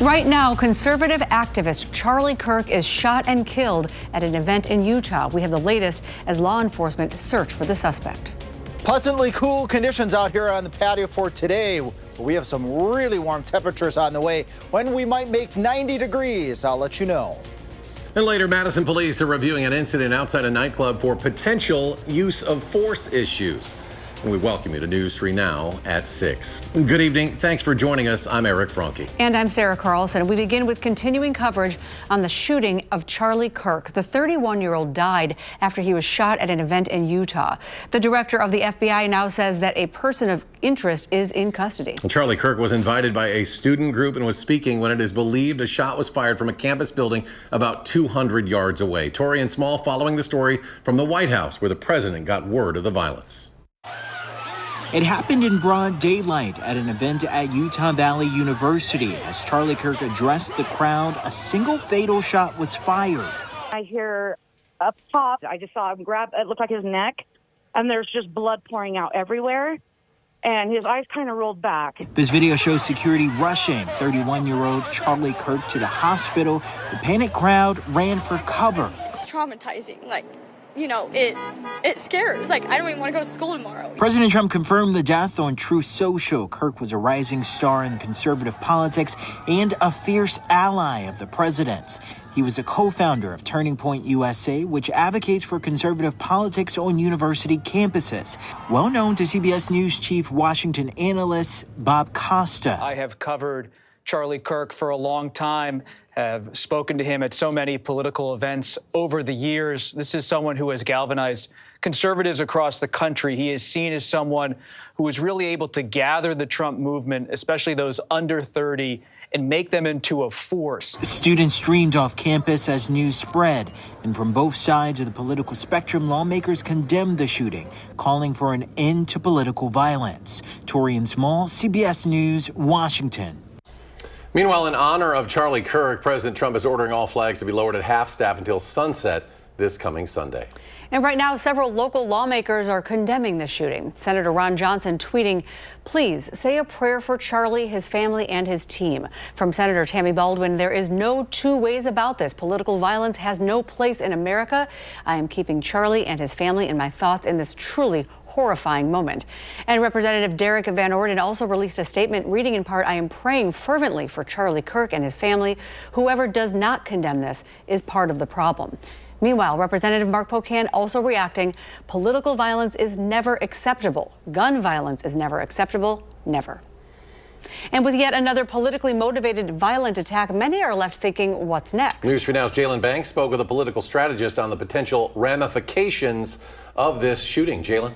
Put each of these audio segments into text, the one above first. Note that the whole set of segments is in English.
Right now, conservative activist Charlie Kirk is shot and killed at an event in Utah. We have the latest as law enforcement search for the suspect. Pleasantly cool conditions out here on the patio for today. We have some really warm temperatures on the way. When we might make 90 degrees, I'll let you know. And later, Madison police are reviewing an incident outside a nightclub for potential use of force issues. And we welcome you to News 3 Now at 6. Good evening. Thanks for joining us. I'm Eric Franke. And I'm Sarah Carlson. We begin with continuing coverage on the shooting of Charlie Kirk. The 31-year-old died after he was shot at an event in Utah. The director of the FBI now says that a person of interest is in custody. Charlie Kirk was invited by a student group and was speaking when it is believed a shot was fired from a campus building about 200 yards away. Torian Small following the story from the White House, where the president got word of the violence. It happened in broad daylight at an event at Utah Valley University. As Charlie Kirk addressed the crowd, a single fatal shot was fired. I hear up top, I just saw him grab, it looked like his neck, and there's just blood pouring out everywhere, and his eyes kind of rolled back. This video shows security rushing 31-year-old Charlie Kirk to the hospital. The panicked crowd ran for cover. It's traumatizing, it scares. I don't even want to go to school tomorrow. President Trump confirmed the death on Truth Social. Kirk was a rising star in conservative politics and a fierce ally of the president's. He was a co-founder of Turning Point USA, which advocates for conservative politics on university campuses. Well known to CBS News chief Washington analyst Bob Costa. I have covered Charlie Kirk for a long time, have spoken to him at so many political events over the years. This is someone who has galvanized conservatives across the country. He is seen as someone who was really able to gather the Trump movement, especially those under 30, and make them into a force. Students streamed off campus as news spread, and from both sides of the political spectrum, lawmakers condemned the shooting, calling for an end to political violence. Torian Small, CBS News, Washington. Meanwhile, in honor of Charlie Kirk, President Trump is ordering all flags to be lowered at half-staff until sunset this coming Sunday. And right now, several local lawmakers are condemning the shooting. Senator Ron Johnson tweeting, "Please say a prayer for Charlie, his family, and his team." From Senator Tammy Baldwin, "There is no two ways about this. Political violence has no place in America. I am keeping Charlie and his family in my thoughts in this truly horrifying moment." And Representative Derek Van Orden also released a statement reading in part, "I am praying fervently for Charlie Kirk and his family. Whoever does not condemn this is part of the problem." Meanwhile, Representative Mark Pocan also reacting, "Political violence is never acceptable. Gun violence is never acceptable, never." And with yet another politically motivated violent attack, many are left thinking, what's next? News 3 Now's Jalen Banks spoke with a political strategist on the potential ramifications of this shooting. Jalen?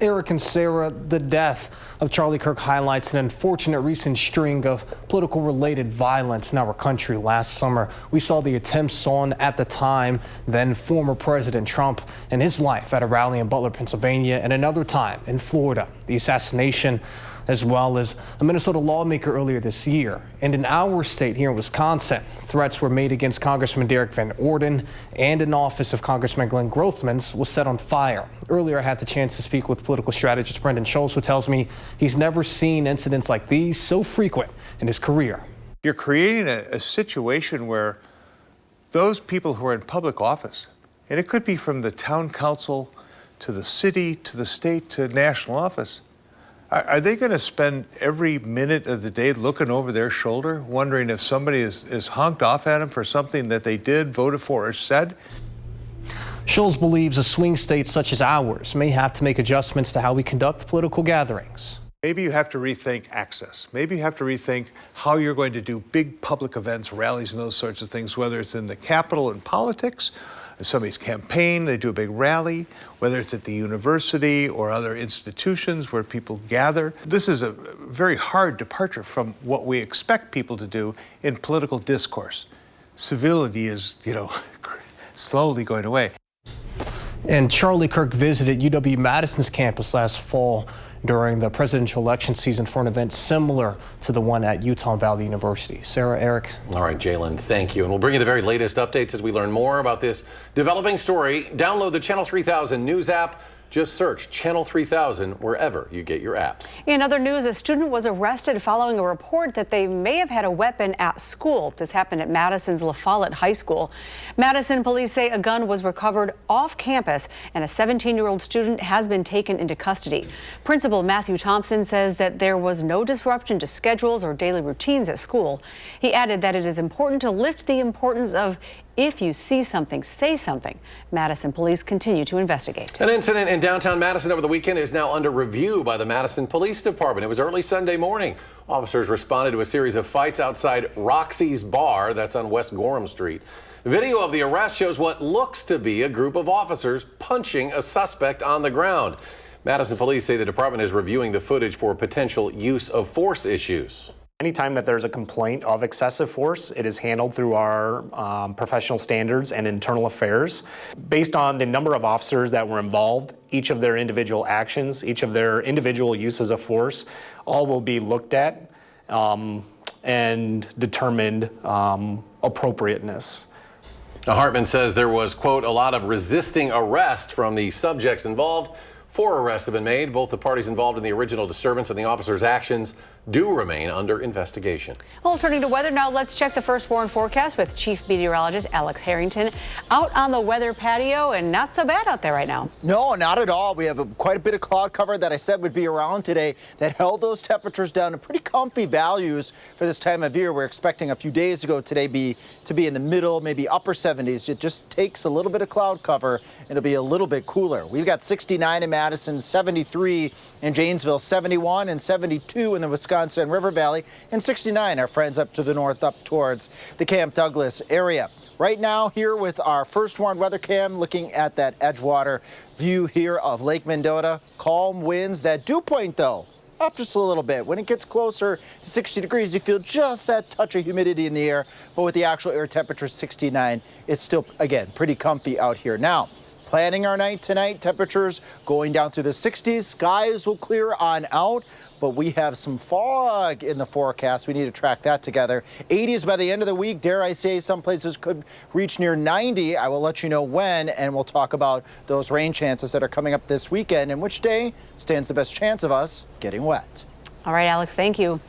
Eric and Sarah, the death of Charlie Kirk highlights an unfortunate recent string of political-related violence in our country. Last summer, we saw the attempts on, at the time, then former President Trump and his life at a rally in Butler, Pennsylvania, and another time in Florida, the assassination, as well as a Minnesota lawmaker earlier this year. And in our state here in Wisconsin, threats were made against Congressman Derek Van Orden, and an office of Congressman Glenn Grothman's was set on fire. Earlier, I had the chance to speak with political strategist Brendan Schultz, who tells me he's never seen incidents like these so frequent in his career. You're creating a situation where those people who are in public office, and it could be from the town council to the city to the state to national office, are they going to spend every minute of the day looking over their shoulder, wondering if somebody is honked off at them for something that they did, voted for, or said? Schultz believes a swing state such as ours may have to make adjustments to how we conduct political gatherings. Maybe you have to rethink access. Maybe you have to rethink how you're going to do big public events, rallies, and those sorts of things, whether it's in the Capitol in politics, somebody's campaign, they do a big rally, whether it's at the university or other institutions where people gather. This is a very hard departure from what we expect people to do in political discourse. Civility is, slowly going away. And Charlie Kirk visited UW-Madison's campus last fall during the presidential election season for an event similar to the one at Utah Valley University. Sarah, Eric. All right, Jalen, thank you. And we'll bring you the very latest updates as we learn more about this developing story. Download the Channel 3000 News app. Just search Channel 3000 wherever you get your apps. In other news, a student was arrested following a report that they may have had a weapon at school. This happened at Madison's La Follette High School. Madison police say a gun was recovered off campus and a 17-year-old student has been taken into custody. Principal Matthew Thompson says that there was no disruption to schedules or daily routines at school. He added that it is important to lift the importance of if you see something, say something. Madison police continue to investigate. An incident in downtown Madison over the weekend is now under review by the Madison Police Department. It was early Sunday morning. Officers responded to a series of fights outside Roxy's Bar, that's on West Gorham Street. Video of the arrest shows what looks to be a group of officers punching a suspect on the ground. Madison police say the department is reviewing the footage for potential use of force issues. Anytime that there's a complaint of excessive force, it is handled through our professional standards and internal affairs. Based on the number of officers that were involved, each of their individual actions, each of their individual uses of force, all will be looked at and determined appropriateness. Now, Hartman says there was, quote, a lot of resisting arrest from the subjects involved. 4 arrests have been made. Both the parties involved in the original disturbance and the officers' actions do remain under investigation. Well, turning to weather now, let's check the first warn forecast with Chief Meteorologist Alex Harrington out on the weather patio, and not so bad out there right now. No, not at all. We have quite a bit of cloud cover that I said would be around today that held those temperatures down to pretty comfy values for this time of year. We're expecting a few days ago today to be in the middle, maybe upper 70s. It just takes a little bit of cloud cover and it'll be a little bit cooler. We've got 69 in Madison, 73 in Janesville, 71 and 72 in the Wisconsin River Valley, and 69, our friends up to the north, up towards the Camp Douglas area. Right now, here with our first warned weather cam, looking at that Edgewater view here of Lake Mendota. Calm winds that do point, though, up just a little bit. When it gets closer to 60 degrees, you feel just that touch of humidity in the air. But with the actual air temperature 69, it's still, again, pretty comfy out here. Now, planning our night tonight, temperatures going down to the 60s. Skies will clear on out, but we have some fog in the forecast. We need to track that together. 80s by the end of the week. Dare I say some places could reach near 90. I will let you know when, and we'll talk about those rain chances that are coming up this weekend and which day stands the best chance of us getting wet. All right, Alex, thank you.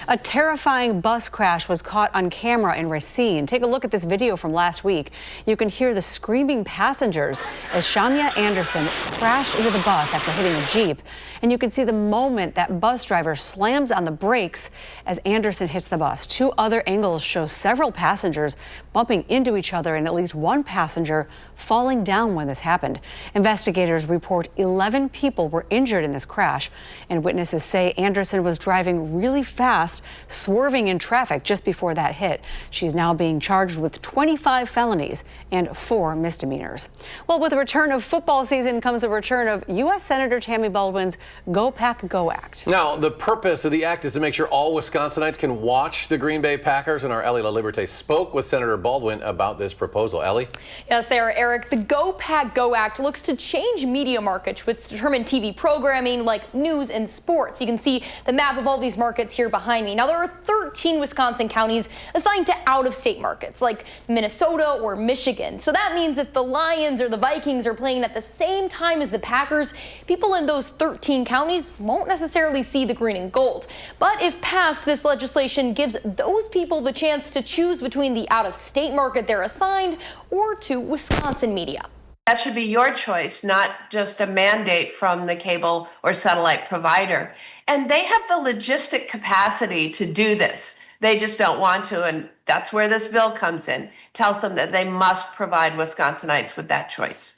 A terrifying bus crash was caught on camera in Racine. Take a look at this video from last week. You can hear the screaming passengers as Shamia Anderson crashed into the bus after hitting a Jeep. And you can see the moment that bus driver slams on the brakes as Anderson hits the bus. 2 other angles show several passengers bumping into each other and at least 1 passenger falling down when this happened. Investigators report 11 people were injured in this crash, and witnesses say Anderson was driving really fast, swerving in traffic just before that hit. She's now being charged with 25 felonies and 4 misdemeanors. Well, with the return of football season comes the return of U.S. Senator Tammy Baldwin's Go Pack Go Act. Now, the purpose of the act is to make sure all Wisconsinites can watch the Green Bay Packers, and our Ellie LaLiberte spoke with Senator Baldwin about this proposal. Ellie? Yes, Sarah, Eric, the Go Pack Go Act looks to change media markets which determine TV programming like news and sports. You can see the map of all these markets here behind me. Now, there are 13 Wisconsin counties assigned to out-of-state markets like Minnesota or Michigan. So that means if the Lions or the Vikings are playing at the same time as the Packers, people in those 13 counties won't necessarily see the green and gold. But if passed, this legislation gives those people the chance to choose between the out-of-state market they're assigned or to Wisconsin media. That should be your choice, not just a mandate from the cable or satellite provider. And they have the logistic capacity to do this. They just don't want to, and that's where this bill comes in. Tells them that they must provide Wisconsinites with that choice.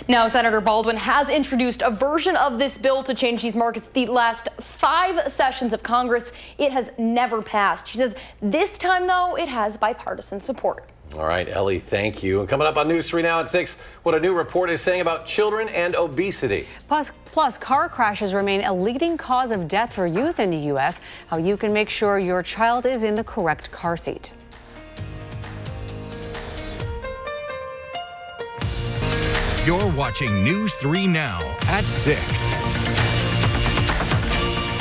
Now, Senator Baldwin has introduced a version of this bill to change these markets the last 5 sessions of Congress. It has never passed. She says this time, though, it has bipartisan support. All right, Ellie, thank you. And coming up on News 3 Now at 6, what a new report is saying about children and obesity. Plus, car crashes remain a leading cause of death for youth in the U.S. How you can make sure your child is in the correct car seat. You're watching News 3 Now at 6.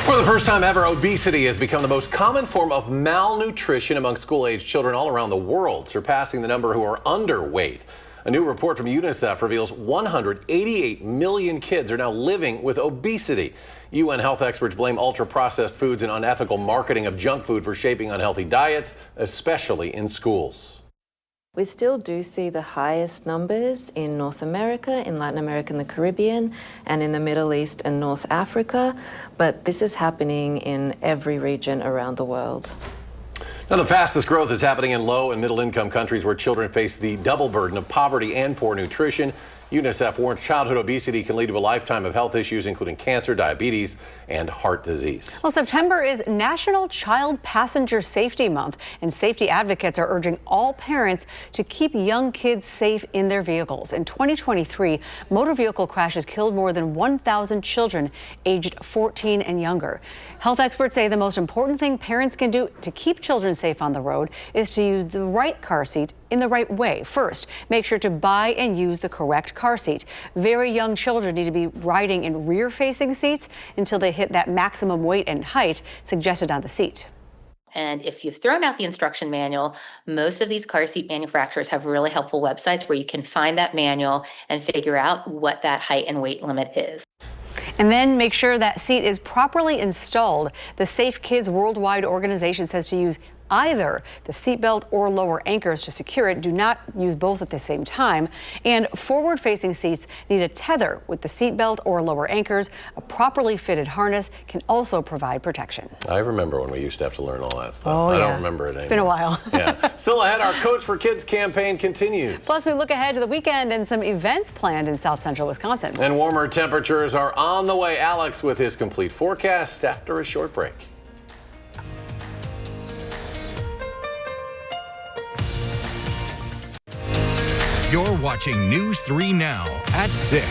For the first time ever, obesity has become the most common form of malnutrition among school-aged children all around the world, surpassing the number who are underweight. A new report from UNICEF reveals 188 million kids are now living with obesity. UN health experts blame ultra-processed foods and unethical marketing of junk food for shaping unhealthy diets, especially in schools. We still do see the highest numbers in North America, in Latin America and the Caribbean, and in the Middle East and North Africa, but this is happening in every region around the world. Now, the fastest growth is happening in low and middle income countries where children face the double burden of poverty and poor nutrition. UNICEF warns childhood obesity can lead to a lifetime of health issues, including cancer, diabetes, and heart disease. Well, September is National Child Passenger Safety Month, and safety advocates are urging all parents to keep young kids safe in their vehicles. In 2023, motor vehicle crashes killed more than 1,000 children aged 14 and younger. Health experts say the most important thing parents can do to keep children safe on the road is to use the right car seat in the right way. First, make sure to buy and use the correct car seat. Very young children need to be riding in rear-facing seats until they hit that maximum weight and height suggested on the seat. And if you've thrown out the instruction manual, most of these car seat manufacturers have really helpful websites where you can find that manual and figure out what that height and weight limit is. And then make sure that seat is properly installed. The Safe Kids Worldwide organization says to use either the seatbelt or lower anchors to secure it. Do not use both at the same time. And forward-facing seats need a tether with the seatbelt or lower anchors. A properly fitted harness can also provide protection. I remember when we used to have to learn all that stuff. Oh, I yeah. don't remember it anymore. It's been a while. Yeah. Still ahead, our Coach for Kids campaign continues. Plus, we look ahead to the weekend and some events planned in South Central Wisconsin. And warmer temperatures are on the way. Alex with his complete forecast after a short break. You're watching News 3 Now at 6.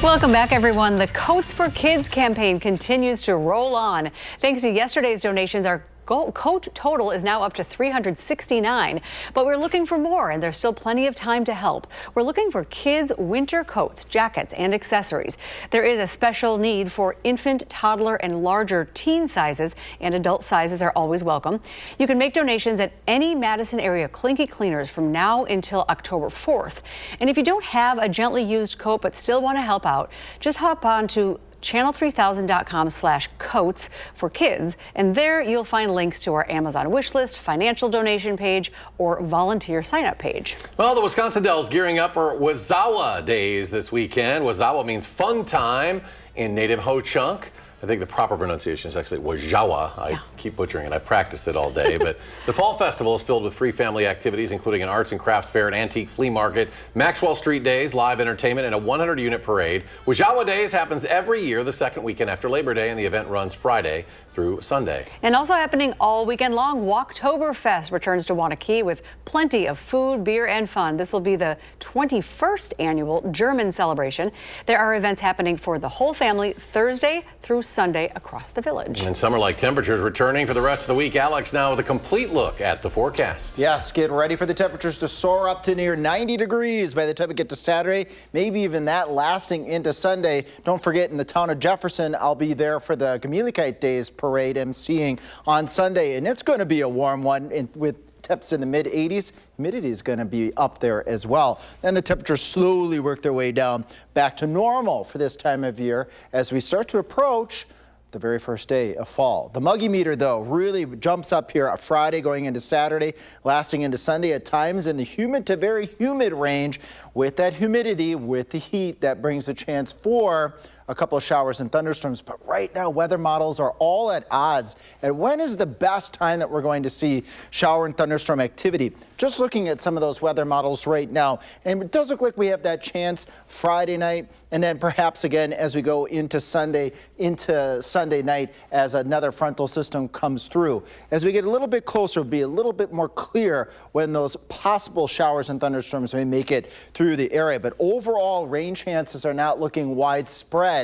Welcome back, everyone. The Coats for Kids campaign continues to roll on. Thanks to yesterday's donations, our coat total is now up to 369, but we're looking for more, and there's still plenty of time to help. We're looking for kids' winter coats, jackets, and accessories. There is a special need for infant, toddler, and larger teen sizes, and adult sizes are always welcome. You can make donations at any Madison area Clinky Cleaners from now until October 4th. And if you don't have a gently used coat but still want to help out, just hop on to channel3000.com/coats for kids, and there you'll find links to our Amazon wish list, financial donation page, or volunteer sign-up page. Well, the Wisconsin Dells gearing up for Wazawa Days this weekend. Wazawa means fun time in native Ho-Chunk. I think the proper pronunciation is actually Wajawa. I keep butchering it. I've practiced it all day. But the Fall Festival is filled with free family activities, including an arts and crafts fair, an antique flea market, Maxwell Street Days, live entertainment, and a 100-unit parade. Wajawa Days happens every year the second weekend after Labor Day, and the event runs Friday through Sunday. And also happening all weekend long, Walktoberfest returns to Wanakee with plenty of food, beer, and fun. This will be the 21st annual German celebration. There are events happening for the whole family Thursday through Sunday across the village. And summer-like temperatures returning for the rest of the week. Alex now with a complete look at the forecast. Yes, get ready for the temperatures to soar up to near 90 degrees by the time we get to Saturday, maybe even that lasting into Sunday. Don't forget, in the town of Jefferson, I'll be there for the Gamelikite Days parade emceeing on Sunday, and it's going to be a warm one with temps in the mid-80s. Humidity is going to be up there as well. Then the temperatures slowly work their way down back to normal for this time of year as we start to approach the very first day of fall. The muggy meter, though, really jumps up here on Friday going into Saturday, lasting into Sunday at times in the humid to very humid range. With that humidity, with the heat, that brings a chance for a couple of showers and thunderstorms. But right now, weather models are all at odds. And when is the best time that we're going to see shower and thunderstorm activity? Just looking at some of those weather models right now, and it does look like we have that chance Friday night, and then perhaps again as we go into Sunday night as another frontal system comes through. As we get a little bit closer, it'll be a little bit more clear when those possible showers and thunderstorms may make it through the area. But overall, rain chances are not looking widespread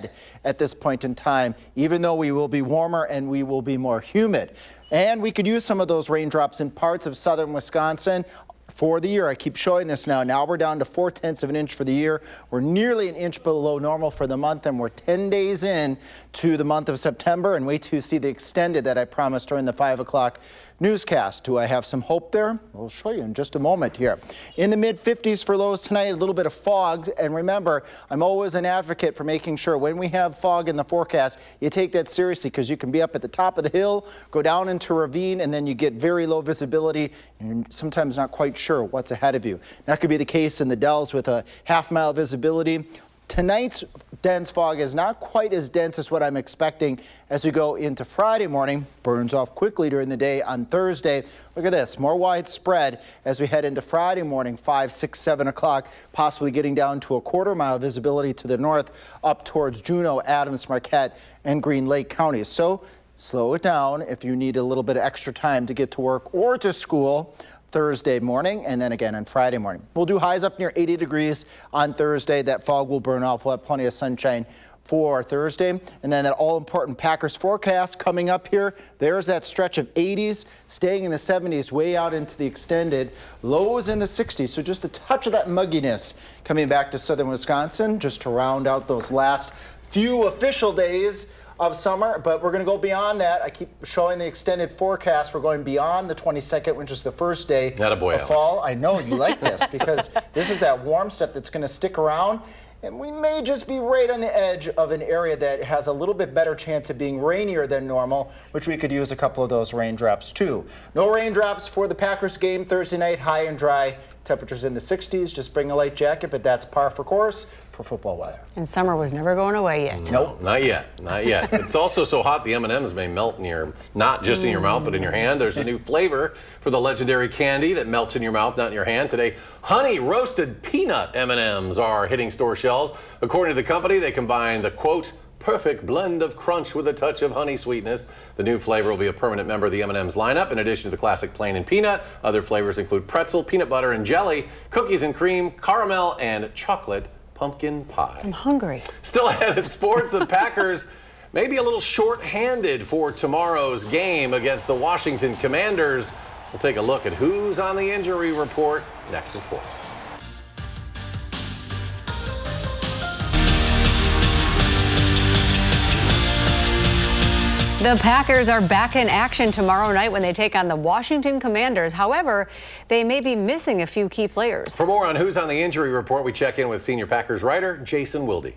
at this point in time, even though we will be warmer and we will be more humid. And we could use some of those raindrops in parts of southern Wisconsin for the year. I keep showing this now. Now we're down to 0.4 of an inch for the year. We're nearly an inch below normal for the month, and we're 10 days in to the month of September. And wait till you see the extended that I promised during the 5 o'clock newscast. Do I have some hope there? We'll show you in just a moment here. In the mid-50s for lows tonight, a little bit of fog. And remember, I'm always an advocate for making sure when we have fog in the forecast, you take that seriously, because you can be up at the top of the hill, go down into a ravine, and then you get very low visibility, and you're sometimes not quite sure what's ahead of you. That could be the case in the Dells with a half-mile visibility. Tonight's dense fog is not quite as dense as what I'm expecting as we go into Friday morning. Burns off quickly during the day on Thursday. Look at this, more widespread as we head into Friday morning, 5, 6, 7 o'clock, possibly getting down to a quarter-mile visibility to the north up towards Juneau, Adams, Marquette, and Green Lake counties. So slow it down if you need a little bit of extra time to get to work or to school Thursday morning, and then again on Friday morning. We'll do highs up near 80 degrees on Thursday. That fog will burn off. We'll have plenty of sunshine for Thursday. And then that all-important Packers forecast coming up here. There's that stretch of 80s, staying in the 70s way out into the extended. Lows in the 60s, so just a touch of that mugginess coming back to southern Wisconsin, just to round out those last few official days of summer, but we're going to go beyond that. I keep showing the extended forecast. We're going beyond the 22nd, which is the first day of fall. I know you like this, because this is that warm stuff that's going to stick around, and we may just be right on the edge of an area that has a little bit better chance of being rainier than normal, which we could use a couple of those raindrops too. No raindrops for the Packers game Thursday night, high and dry. Temperatures in the 60s. Just bring a light jacket, but that's par for course for football weather. And summer was never going away yet. Nope. Not yet. Not yet. It's also so hot the M&Ms may melt in your, not just in your mouth, but in your hand. There's a new flavor for the legendary candy that melts in your mouth, not in your hand. Today, honey roasted peanut M&Ms are hitting store shelves. According to the company, they combine the, quote, perfect blend of crunch with a touch of honey sweetness. The new flavor will be a permanent member of the M&M's lineup. In addition to the classic plain and peanut, other flavors include pretzel, peanut butter and jelly, cookies and cream, caramel, and chocolate pumpkin pie. I'm hungry. Still ahead in sports, the Packers may be a little short-handed for tomorrow's game against the Washington Commanders. We'll take a look at who's on the injury report next in sports. The Packers are back in action tomorrow night when they take on the Washington Commanders. However, they may be missing a few key players. For more on who's on the injury report, we check in with senior Packers writer Jason Wilde.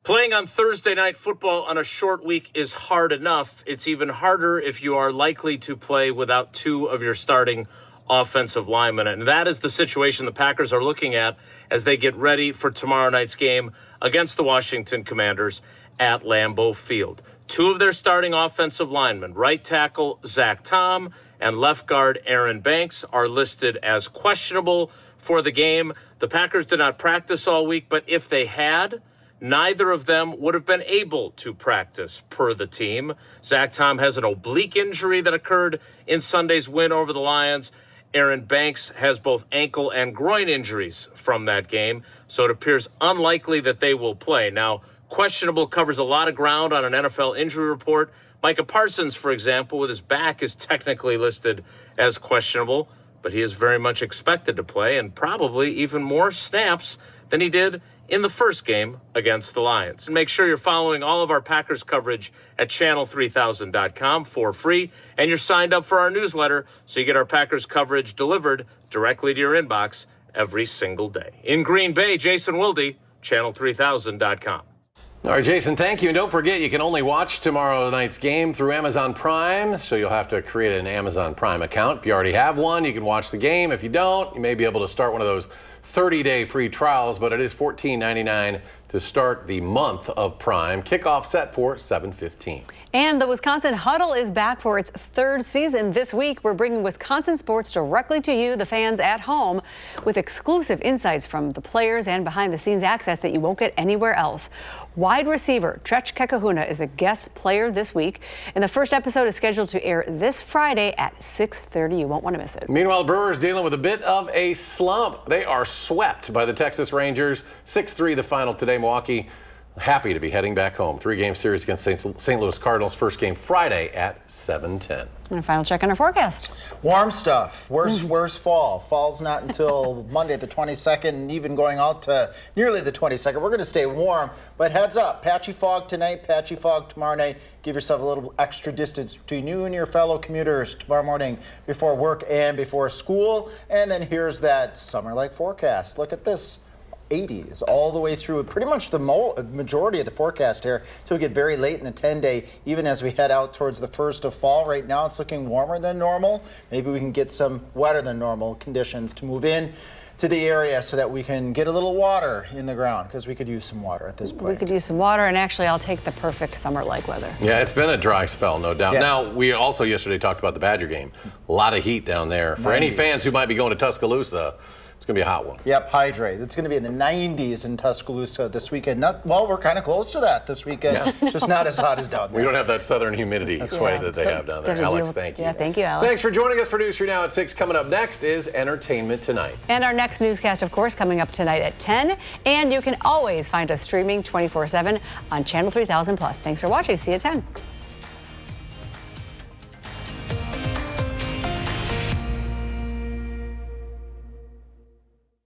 Playing on Thursday Night Football on a short week is hard enough. It's even harder if you are likely to play without two of your starting offensive linemen. And that is the situation the Packers are looking at as they get ready for tomorrow night's game against the Washington Commanders at Lambeau Field. Two of their starting offensive linemen, right tackle Zach Tom and left guard Aaron Banks, are listed as questionable for the game. The Packers did not practice all week, but if they had, neither of them would have been able to practice per the team. Zach Tom has an oblique injury that occurred in Sunday's win over the Lions. Aaron Banks has both ankle and groin injuries from that game, so it appears unlikely that they will play. Now, questionable covers a lot of ground on an NFL injury report. Micah Parsons, for example, with his back is technically listed as questionable, but he is very much expected to play and probably even more snaps than he did in the first game against the Lions. And make sure you're following all of our Packers coverage at channel3000.com for free, and you're signed up for our newsletter so you get our Packers coverage delivered directly to your inbox every single day. In Green Bay, Jason Wilde, channel3000.com. All right, Jason, thank you. And don't forget, you can only watch tomorrow night's game through Amazon Prime, so you'll have to create an Amazon Prime account. If you already have one, you can watch the game. If you don't, you may be able to start one of those 30-day free trials, but it is $14.99 to start the month of Prime. Kickoff set for 7:15. And the Wisconsin Huddle is back for its third season this week. We're bringing Wisconsin sports directly to you, the fans at home, with exclusive insights from the players and behind-the-scenes access that you won't get anywhere else. Wide receiver Tretch Kekahuna is the guest player this week, and the first episode is scheduled to air this Friday at 6:30. You won't want to miss it. Meanwhile, Brewers dealing with a bit of a slump. They are swept by the Texas Rangers. 6-3 the final today. Milwaukee Happy to be heading back home. 3-game series against St. Louis Cardinals. First game Friday at 7:10. And a final check on our forecast. Warm stuff. Where's fall? Fall's not until Monday the 22nd, and even going out to nearly the 22nd. We're going to stay warm, but heads up. Patchy fog tonight, patchy fog tomorrow night. Give yourself a little extra distance between you and your fellow commuters tomorrow morning before work and before school. And then here's that summer-like forecast. Look at this. 80s all the way through pretty much the majority of the forecast here until we get very late in the 10-day, even as we head out towards the first of fall. Right now it's looking warmer than normal. Maybe we can get some wetter than normal conditions to move in to the area so that we can get a little water in the ground, because we could use some water at this point. We could use some water, and actually I'll take the perfect summer-like weather. Yeah, it's been a dry spell, no doubt. Yes. Now, we also yesterday talked about the Badger game. A lot of heat down there. For any fans who might be going to Tuscaloosa, it's going to be a hot one. Yep, hydrate. It's going to be in the 90s in Tuscaloosa this weekend. Well, we're kind of close to that this weekend, just not as hot as down there. We don't have that southern humidity sway that they have down there. Alex, thank you. Yeah, thank you, Alex. Thanks for joining us for News 3 Now at 6. Coming up next is Entertainment Tonight. And our next newscast, of course, coming up tonight at 10. And you can always find us streaming 24/7 on Channel 3000+. Thanks for watching. See you at 10.